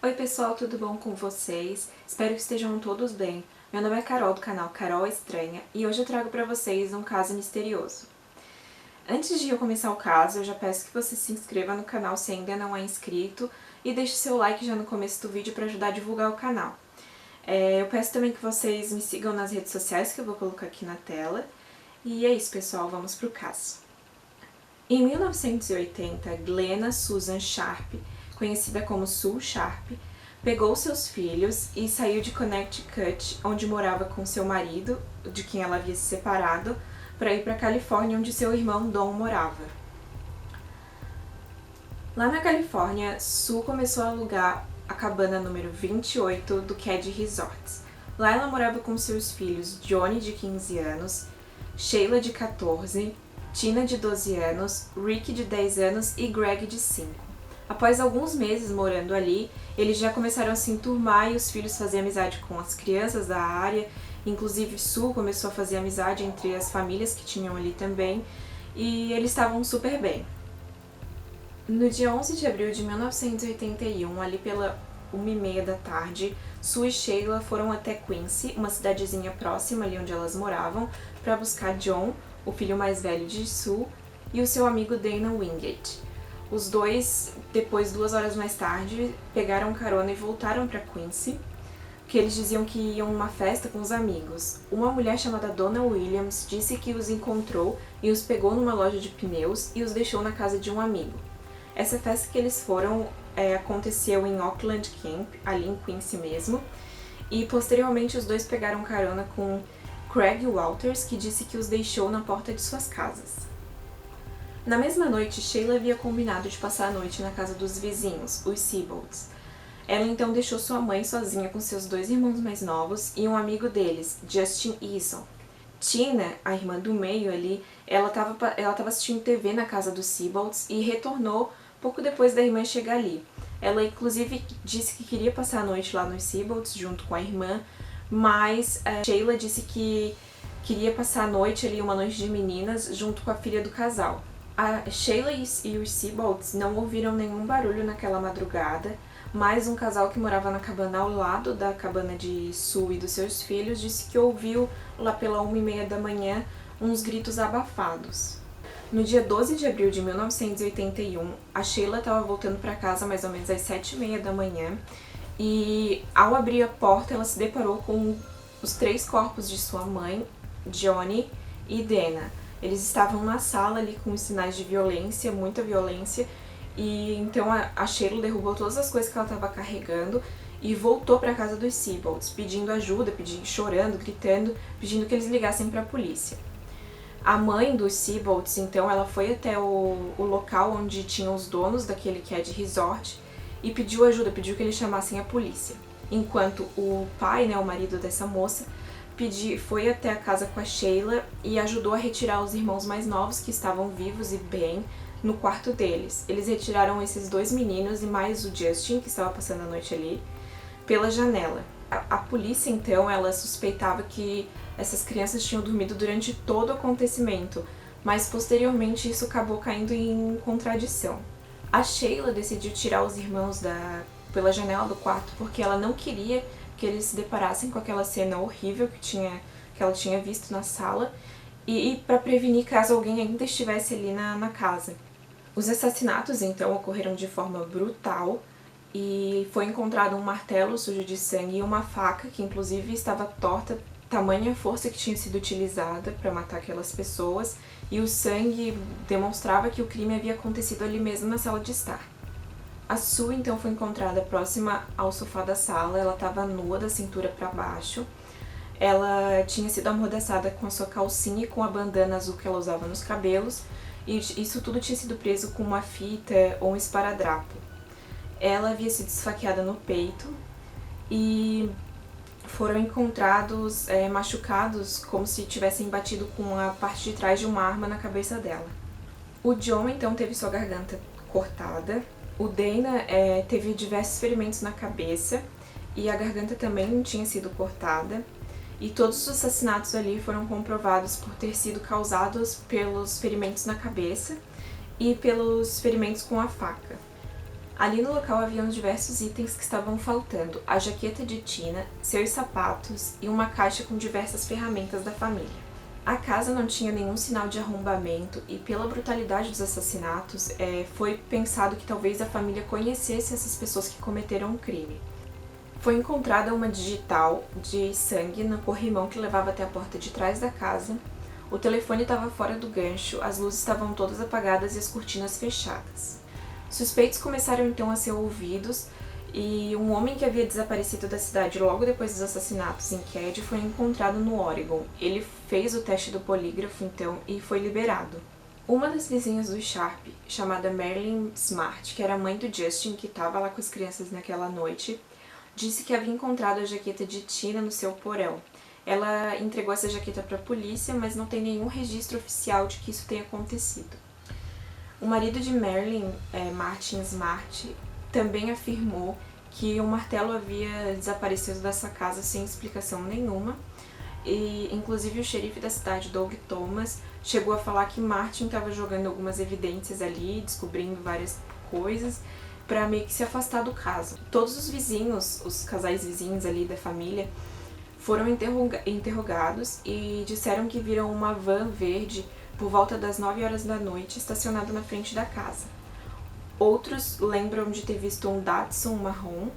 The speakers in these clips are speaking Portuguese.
Oi pessoal, tudo bom com vocês? Espero que estejam todos bem. Meu nome é Carol, do canal Carol Estranha, e hoje eu trago para vocês um caso misterioso. Antes de eu começar o caso, eu já peço que você se inscreva no canal se ainda não é inscrito e deixe seu like já no começo do vídeo para ajudar a divulgar o canal. Eu peço também que vocês me sigam nas redes sociais que eu vou colocar aqui na tela. E é isso pessoal, vamos pro caso. Em 1980, Glenna Susan Sharp, conhecida como Sue Sharp, pegou seus filhos e saiu de Connecticut, onde morava com seu marido, de quem ela havia se separado, para ir para a Califórnia, onde seu irmão Don morava. Lá na Califórnia, Sue começou a alugar a cabana número 28 do Caddy Resorts. Lá ela morava com seus filhos Johnny, de 15 anos, Sheila, de 14, Tina, de 12 anos, Rick, de 10 anos e Greg, de 5. Após alguns meses morando ali, eles já começaram a se enturmar e os filhos faziam amizade com as crianças da área. Inclusive, Sue começou a fazer amizade entre as famílias que tinham ali também, e eles estavam super bem. No dia 11 de abril de 1981, ali pela 1h30 da tarde, Sue e Sheila foram até Quincy, uma cidadezinha próxima ali onde elas moravam, para buscar John, o filho mais velho de Sue, e o seu amigo Dana Wingate. Os dois, depois 2 horas mais tarde, pegaram carona e voltaram para Quincy, que eles diziam que iam a uma festa com os amigos. Uma mulher chamada Donna Williams disse que os encontrou e os pegou numa loja de pneus e os deixou na casa de um amigo. Essa festa que eles foram aconteceu em Oakland Camp, ali em Quincy mesmo, e posteriormente os dois pegaram carona com Craig Walters, que disse que os deixou na porta de suas casas. Na mesma noite, Sheila havia combinado de passar a noite na casa dos vizinhos, os Seabolds. Ela então deixou sua mãe sozinha com seus 2 irmãos mais novos e um amigo deles, Justin Eason. Tina, a irmã do meio ali, ela estava assistindo TV na casa dos Seabolds e retornou pouco depois da irmã chegar ali. Ela inclusive disse que queria passar a noite lá nos Seabolds junto com a irmã, mas Sheila disse que queria passar a noite ali, uma noite de meninas, junto com a filha do casal. A Sheila e os Seabolds não ouviram nenhum barulho naquela madrugada, mas um casal que morava na cabana ao lado da cabana de Sue e dos seus filhos disse que ouviu lá pela 1h30 da manhã uns gritos abafados. No dia 12 de abril de 1981, a Sheila estava voltando para casa mais ou menos às 7h30 da manhã e, ao abrir a porta, ela se deparou com os 3 corpos de sua mãe, Johnny e Dana. Eles estavam na sala ali com sinais de violência, muita violência, e então a Sheila derrubou todas as coisas que ela estava carregando e voltou para a casa dos Seabolds, pedindo ajuda, chorando, gritando, pedindo que eles ligassem para a polícia. A mãe dos Seabolds, então, ela foi até o local onde tinham os donos daquele Caddy Resort e pediu ajuda, pediu que eles chamassem a polícia. Enquanto o pai, o marido dessa moça, foi até a casa com a Sheila e ajudou a retirar os irmãos mais novos, que estavam vivos e bem, no quarto deles. Eles retiraram esses 2 meninos e mais o Justin, que estava passando a noite ali, pela janela. A polícia, então, ela suspeitava que essas crianças tinham dormido durante todo o acontecimento, mas posteriormente isso acabou caindo em contradição. A Sheila decidiu tirar os irmãos pela janela do quarto porque ela não queria que eles se deparassem com aquela cena horrível que ela tinha visto na sala e para prevenir caso alguém ainda estivesse ali na casa. Os assassinatos, então, ocorreram de forma brutal e foi encontrado um martelo sujo de sangue e uma faca que, inclusive, estava torta, tamanha força que tinha sido utilizada para matar aquelas pessoas, e o sangue demonstrava que o crime havia acontecido ali mesmo na sala de estar. A Sue, então, foi encontrada próxima ao sofá da sala. Ela estava nua da cintura para baixo. Ela tinha sido amordaçada com a sua calcinha e com a bandana azul que ela usava nos cabelos, e isso tudo tinha sido preso com uma fita ou um esparadrapo. Ela havia sido esfaqueada no peito e foram encontrados machucados como se tivessem batido com a parte de trás de uma arma na cabeça dela. O John, então, teve sua garganta cortada. O Dana teve diversos ferimentos na cabeça e a garganta também tinha sido cortada. E todos os assassinatos ali foram comprovados por ter sido causados pelos ferimentos na cabeça e pelos ferimentos com a faca. Ali no local haviam diversos itens que estavam faltando: a jaqueta de Tina, seus sapatos e uma caixa com diversas ferramentas da família. A casa não tinha nenhum sinal de arrombamento e, pela brutalidade dos assassinatos, foi pensado que talvez a família conhecesse essas pessoas que cometeram o crime. Foi encontrada uma digital de sangue no corrimão que levava até a porta de trás da casa. O telefone estava fora do gancho, as luzes estavam todas apagadas e as cortinas fechadas. Suspeitos começaram então a ser ouvidos e um homem que havia desaparecido da cidade logo depois dos assassinatos em Kedzie foi encontrado no Oregon. Ele fez o teste do polígrafo então e foi liberado. Uma das vizinhas do Sharp, chamada Marilyn Smart, que era a mãe do Justin, que estava lá com as crianças naquela noite, disse que havia encontrado a jaqueta de Tina no seu porão. Ela entregou essa jaqueta para a polícia, mas não tem nenhum registro oficial de que isso tenha acontecido. O marido de Marilyn, Martin Smart, também afirmou que um martelo havia desaparecido dessa casa sem explicação nenhuma, e inclusive o xerife da cidade, Doug Thomas, chegou a falar que Martin estava jogando algumas evidências ali, descobrindo várias coisas, para meio que se afastar do caso. Todos os vizinhos, os casais vizinhos ali da família, foram interrogados e disseram que viram uma van verde por volta das 9 horas da noite estacionada na frente da casa. Outros lembram de ter visto um Datsun marrom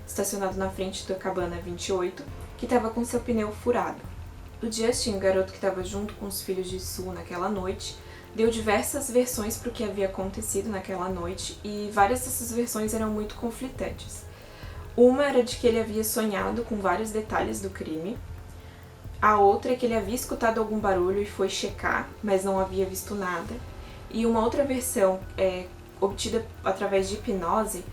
estacionado na frente da cabana 28, que estava com seu pneu furado. O Justin, o garoto que estava junto com os filhos de Sue naquela noite, deu diversas versões para o que havia acontecido naquela noite e várias dessas versões eram muito conflitantes. Uma era de que ele havia sonhado com vários detalhes do crime, a outra é que ele havia escutado algum barulho e foi checar, mas não havia visto nada, e uma outra versão, obtida através de hipnose,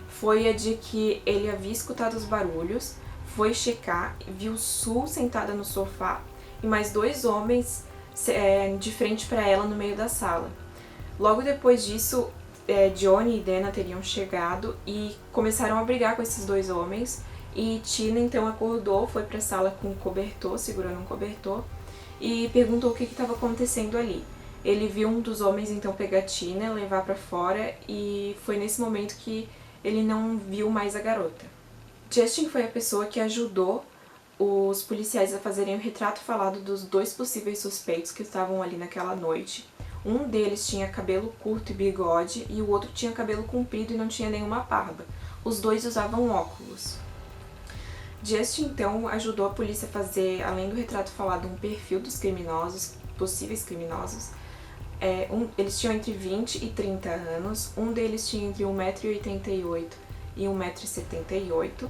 foi a de que ele havia escutado os barulhos, foi checar, viu Sue sentada no sofá e mais 2 homens de frente para ela no meio da sala. Logo depois disso, Johnny e Dana teriam chegado e começaram a brigar com esses 2 homens, e Tina então acordou, foi para a sala com um cobertor, segurando um cobertor, e perguntou o que estava acontecendo ali. Ele viu um dos homens então pegar Tina, levar para fora, e foi nesse momento que ele não viu mais a garota. Justin foi a pessoa que ajudou os policiais a fazerem o retrato falado dos 2 possíveis suspeitos que estavam ali naquela noite. Um deles tinha cabelo curto e bigode, e o outro tinha cabelo comprido e não tinha nenhuma barba. Os 2 usavam óculos. Justin, então, ajudou a polícia a fazer, além do retrato falado, um perfil dos criminosos, possíveis criminosos. Eles tinham entre 20 e 30 anos, um deles tinha entre 1,88 m e 1,78 m,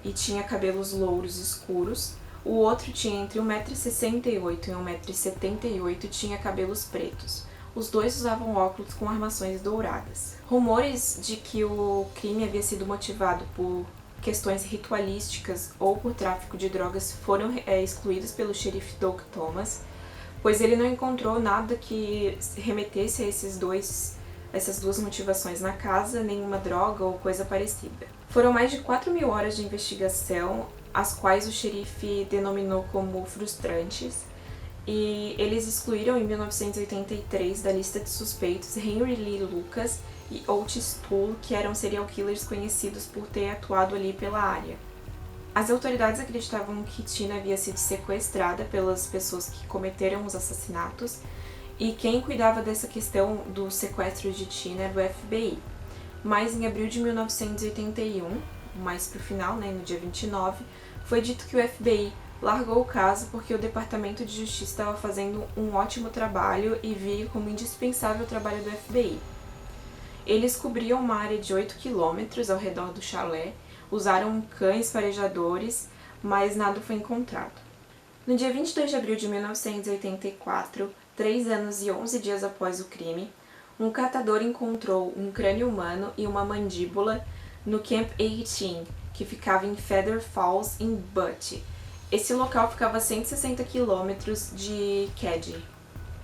e tinha cabelos louros escuros. O outro tinha entre 1,68 m e 1,78 m e tinha cabelos pretos. Os 2 usavam óculos com armações douradas. Rumores de que o crime havia sido motivado por questões ritualísticas ou por tráfico de drogas foram excluídos pelo xerife Doug Thomas, pois ele não encontrou nada que remetesse a essas duas motivações na casa, nenhuma droga ou coisa parecida. Foram mais de 4.000 horas de investigação, as quais o xerife denominou como frustrantes, e eles excluíram em 1983 da lista de suspeitos Henry Lee Lucas e Otis Toole, que eram serial killers conhecidos por ter atuado ali pela área. As autoridades acreditavam que Tina havia sido sequestrada pelas pessoas que cometeram os assassinatos, e quem cuidava dessa questão do sequestro de Tina era o FBI. Mas em abril de 1981, mais pro final, no dia 29, foi dito que o FBI largou o caso porque o Departamento de Justiça estava fazendo um ótimo trabalho e via como indispensável o trabalho do FBI. Eles cobriam uma área de 8 km ao redor do chalé, usaram cães farejadores, mas nada foi encontrado. No dia 22 de abril de 1984, 3 anos e 11 dias após o crime, um catador encontrou um crânio humano e uma mandíbula no Camp 18, que ficava em Feather Falls, em Butte. Esse local ficava a 160 km de Kedzie.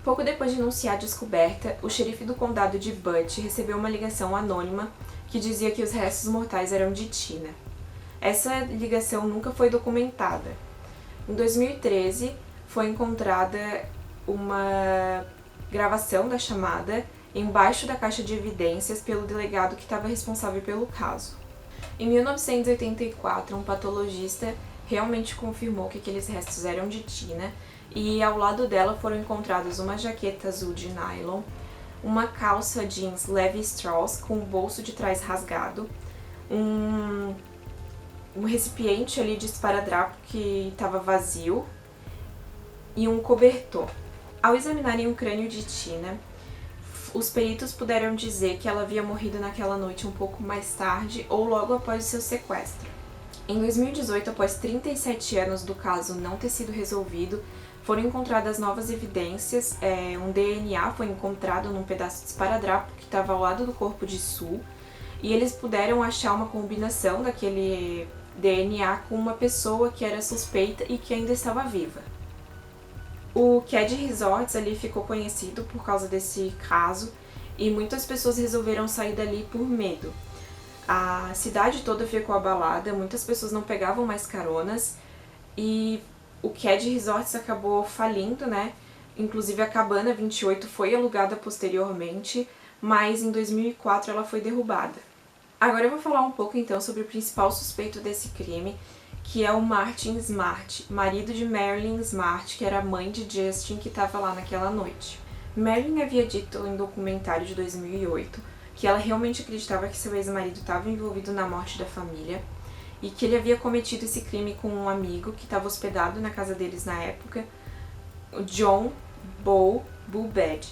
Pouco depois de anunciar a descoberta, o xerife do condado de Butte recebeu uma ligação anônima que dizia que os restos mortais eram de Tina. Essa ligação nunca foi documentada. Em 2013, foi encontrada uma gravação da chamada embaixo da caixa de evidências pelo delegado que estava responsável pelo caso. Em 1984, um patologista realmente confirmou que aqueles restos eram de Tina e ao lado dela foram encontrados uma jaqueta azul de nylon, uma calça jeans Levi Strauss com o bolso de trás rasgado, um recipiente ali de esparadrapo que estava vazio e um cobertor. Ao examinarem o crânio de Tina, os peritos puderam dizer que ela havia morrido naquela noite um pouco mais tarde ou logo após o seu sequestro. Em 2018, após 37 anos do caso não ter sido resolvido, foram encontradas novas evidências. Um DNA foi encontrado num pedaço de esparadrapo que estava ao lado do corpo de Sue, e eles puderam achar uma combinação daquele DNA com uma pessoa que era suspeita e que ainda estava viva. O Ked Resorts ali ficou conhecido por causa desse caso e muitas pessoas resolveram sair dali por medo. A cidade toda ficou abalada, muitas pessoas não pegavam mais caronas e o Ked Resorts acabou falindo, né? Inclusive a cabana 28 foi alugada posteriormente, mas em 2004 ela foi derrubada. Agora eu vou falar um pouco então sobre o principal suspeito desse crime, que é o Martin Smart, marido de Marilyn Smart, que era a mãe de Justin que estava lá naquela noite. Marilyn havia dito em um documentário de 2008 que ela realmente acreditava que seu ex-marido estava envolvido na morte da família e que ele havia cometido esse crime com um amigo que estava hospedado na casa deles na época, o John Bo Bad.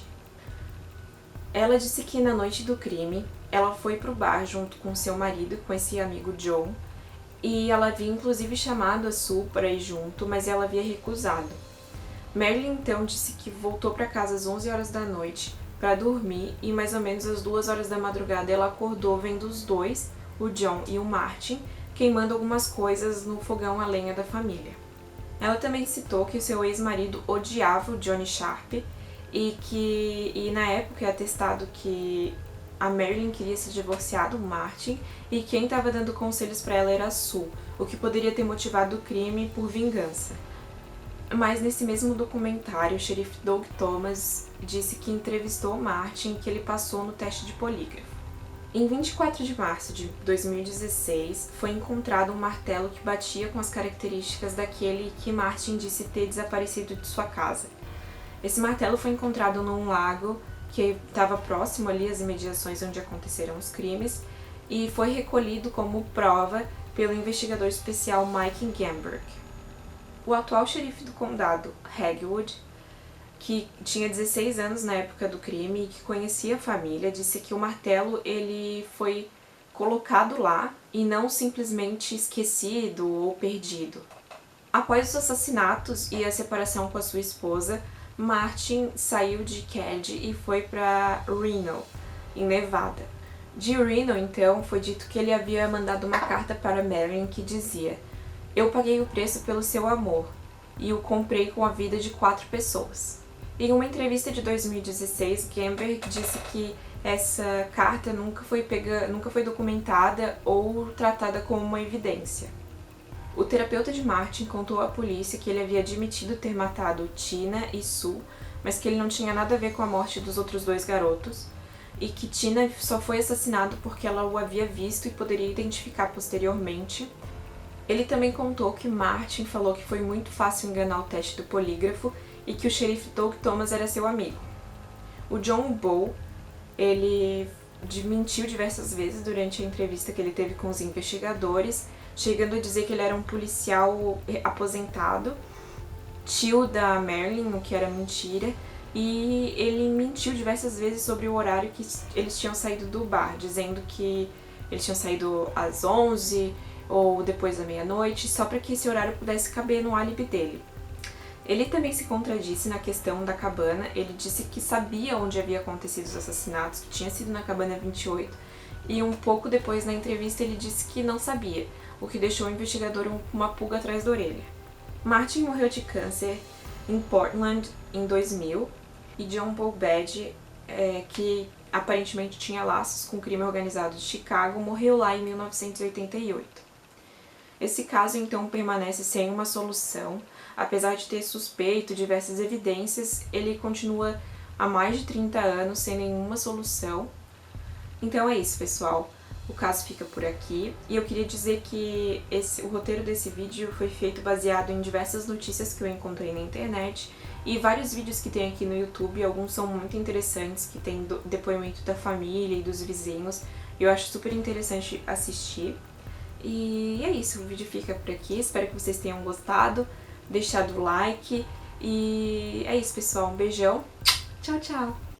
Ela disse que na noite do crime ela foi pro bar junto com seu marido, com esse amigo John, e ela havia inclusive chamado a Sue para ir junto, mas ela havia recusado. Marilyn então disse que voltou para casa às 11 horas da noite para dormir e mais ou menos às 2 horas da madrugada ela acordou vendo os dois, o John e o Martin, queimando algumas coisas no fogão a lenha da família. Ela também citou que o seu ex-marido odiava o Johnny Sharp e na época é atestado que a Marilyn queria se divorciar do Martin e quem estava dando conselhos para ela era a Sue, o que poderia ter motivado o crime por vingança. Mas nesse mesmo documentário, o xerife Doug Thomas disse que entrevistou o Martin e que ele passou no teste de polígrafo. Em 24 de março de 2016, foi encontrado um martelo que batia com as características daquele que Martin disse ter desaparecido de sua casa. Esse martelo foi encontrado num lago que estava próximo ali às imediações onde aconteceram os crimes e foi recolhido como prova pelo investigador especial Mike Gamberg. O atual xerife do condado, Hagwood, que tinha 16 anos na época do crime e que conhecia a família, disse que o martelo ele foi colocado lá e não simplesmente esquecido ou perdido. Após os assassinatos e a separação com a sua esposa, Martin saiu de Ked e foi para Reno, em Nevada. De Reno, então, foi dito que ele havia mandado uma carta para Marilyn que dizia: "Eu paguei o preço pelo seu amor e o comprei com a vida de 4 pessoas." Em uma entrevista de 2016, Gamberg disse que essa carta nunca foi documentada ou tratada como uma evidência. O terapeuta de Martin contou à polícia que ele havia admitido ter matado Tina e Sue, mas que ele não tinha nada a ver com a morte dos outros 2 garotos, e que Tina só foi assassinada porque ela o havia visto e poderia identificar posteriormente. Ele também contou que Martin falou que foi muito fácil enganar o teste do polígrafo e que o xerife Doug Thomas era seu amigo. O John Bo, ele mentiu diversas vezes durante a entrevista que ele teve com os investigadores, chegando a dizer que ele era um policial aposentado, tio da Marilyn, o que era mentira, e ele mentiu diversas vezes sobre o horário que eles tinham saído do bar, dizendo que eles tinham saído às 11 ou depois da meia-noite, só para que esse horário pudesse caber no álibi dele. Ele também se contradisse na questão da cabana. Ele disse que sabia onde havia acontecido os assassinatos, que tinha sido na cabana 28, e um pouco depois na entrevista ele disse que não sabia, o que deixou o investigador com uma pulga atrás da orelha. Martin morreu de câncer em Portland em 2000 e John Bo Bad, que aparentemente tinha laços com o crime organizado de Chicago, morreu lá em 1988. Esse caso então permanece sem uma solução. Apesar de ter suspeito diversas evidências, ele continua há mais de 30 anos sem nenhuma solução. Então é isso, pessoal. O caso fica por aqui. E eu queria dizer que o roteiro desse vídeo foi feito baseado em diversas notícias que eu encontrei na internet e vários vídeos que tem aqui no YouTube. Alguns são muito interessantes, que tem depoimento da família e dos vizinhos. Eu acho super interessante assistir. E é isso, o vídeo fica por aqui. Espero que vocês tenham gostado, deixado o like. E é isso, pessoal. Um beijão. Tchau, tchau!